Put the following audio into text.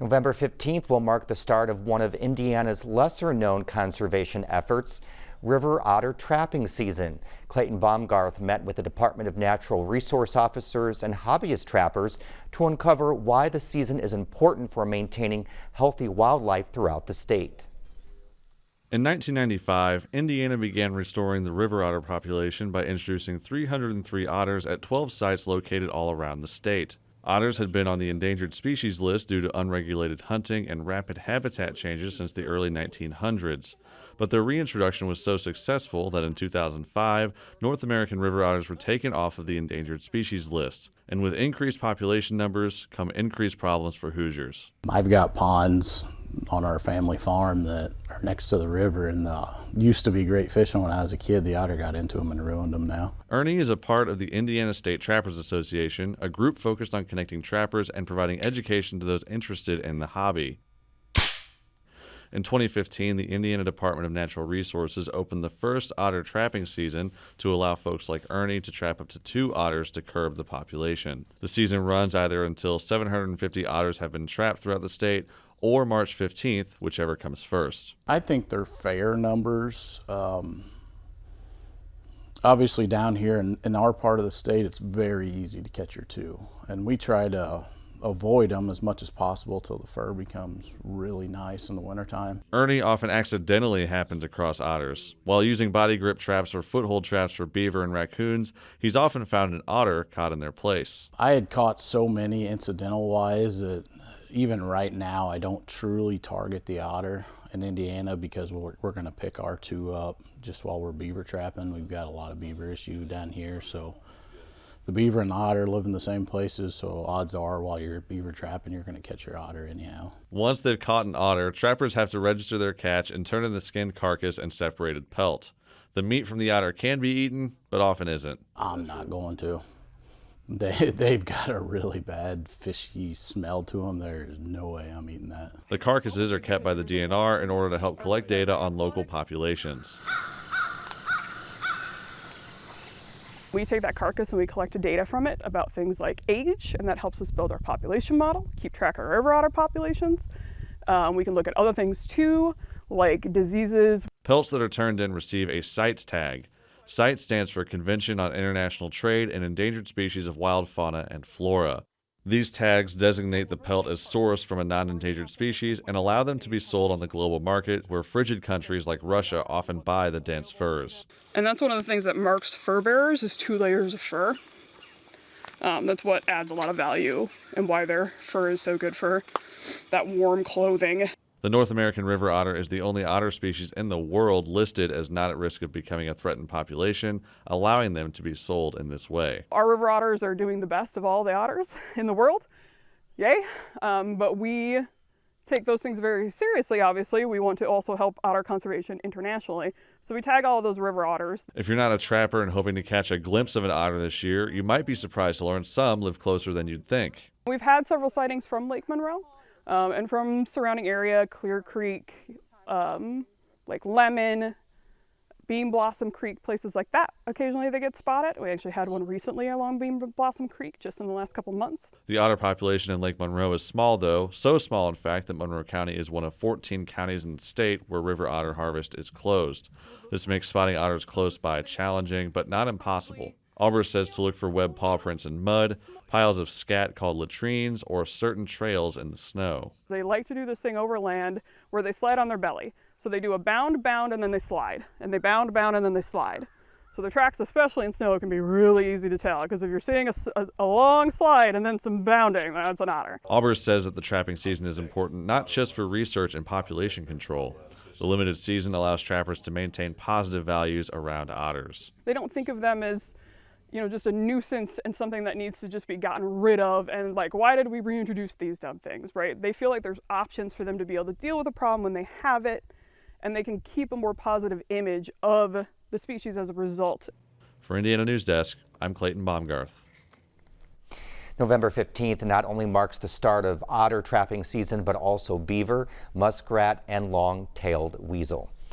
November 15th will mark the start of one of Indiana's lesser-known conservation efforts, river otter trapping season. Clayton Baumgarth met with the Department of Natural Resource officers and hobbyist trappers to uncover why the season is important for maintaining healthy wildlife throughout the state. In 1995, Indiana began restoring the river otter population by introducing 303 otters at 12 sites located all around the state. Otters had been on the endangered species list due to unregulated hunting and rapid habitat changes since the early 1900s. But their reintroduction was so successful that in 2005, North American river otters were taken off of the endangered species list. And with increased population numbers come increased problems for Hoosiers. I've got ponds on our family farm that are next to the river, and used to be great fishing when I was a kid. The otter got into them and ruined them now. Ernie is a part of the Indiana State Trappers Association, a group focused on connecting trappers and providing education to those interested in the hobby. In 2015, the Indiana Department of Natural Resources opened the first otter trapping season to allow folks like Ernie to trap up to 2 otters to curb the population. The season runs either until 750 otters have been trapped throughout the state or March 15th, whichever comes first. I think they're fair numbers. Obviously down here in our part of the state, it's very easy to catch your 2. And we try to avoid them as much as possible till the fur becomes really nice in the wintertime. Ernie often accidentally happens across otters. While using body grip traps or foothold traps for beaver and raccoons, he's often found an otter caught in their place. I had caught so many incidental-wise that even right now I don't truly target the otter in Indiana because we're going to pick our 2 up just while we're beaver trapping. We've got a lot of beaver issue down here, so the beaver and the otter live in the same places, so odds are while you're beaver trapping, you're going to catch your otter anyhow. Once they've caught an otter, trappers have to register their catch and turn in the skinned carcass and separated pelt. The meat from the otter can be eaten, but often isn't. I'm not going to. They've got a really bad fishy smell to them. There's no way I'm eating that. The carcasses are kept by the DNR in order to help collect data on local populations. We take that carcass and we collect data from it about things like age, and that helps us build our population model, keep track of our river otter populations. We can look at other things too, like diseases. Pelts that are turned in receive a CITES tag. CITES stands for Convention on International Trade in Endangered Species of Wild Fauna and Flora. These tags designate the pelt as sourced from a non-endangered species and allow them to be sold on the global market, where frigid countries like Russia often buy the dense furs. And that's one of the things that marks fur bearers is 2 layers of fur. That's what adds a lot of value and why their fur is so good for that warm clothing. The North American river otter is the only otter species in the world listed as not at risk of becoming a threatened population, allowing them to be sold in this way. Our river otters are doing the best of all the otters in the world. Yay. But we take those things very seriously, obviously. We want to also help otter conservation internationally. So we tag all of those river otters. If you're not a trapper and hoping to catch a glimpse of an otter this year, you might be surprised to learn some live closer than you'd think. We've had several sightings from Lake Monroe. And from surrounding area, Clear Creek, like Lemon, Bean Blossom Creek, places like that. Occasionally they get spotted. We actually had one recently along Bean Blossom Creek just in the last couple months. The otter population in Lake Monroe is small, though, so small in fact that Monroe County is one of 14 counties in the state where river otter harvest is closed. This makes spotting otters close by challenging, but not impossible. Albers says to look for web paw prints in mud, piles of scat called latrines, or certain trails in the snow. They like to do this thing over land where they slide on their belly. So they do a bound, and then they slide. And they bound, and then they slide. So their tracks, especially in snow, can be really easy to tell, because if you're seeing a long slide and then some bounding, that's an otter. Albers says that the trapping season is important not just for research and population control. The limited season allows trappers to maintain positive values around otters. They don't think of them as just a nuisance and something that needs to just be gotten rid of, and like, why did we reintroduce these dumb things, right? They feel like there's options for them to be able to deal with a problem when they have it, and they can keep a more positive image of the species as a result. For Indiana News Desk, I'm Clayton Baumgarth. November 15th not only marks the start of otter trapping season, but also beaver, muskrat, and long-tailed weasel.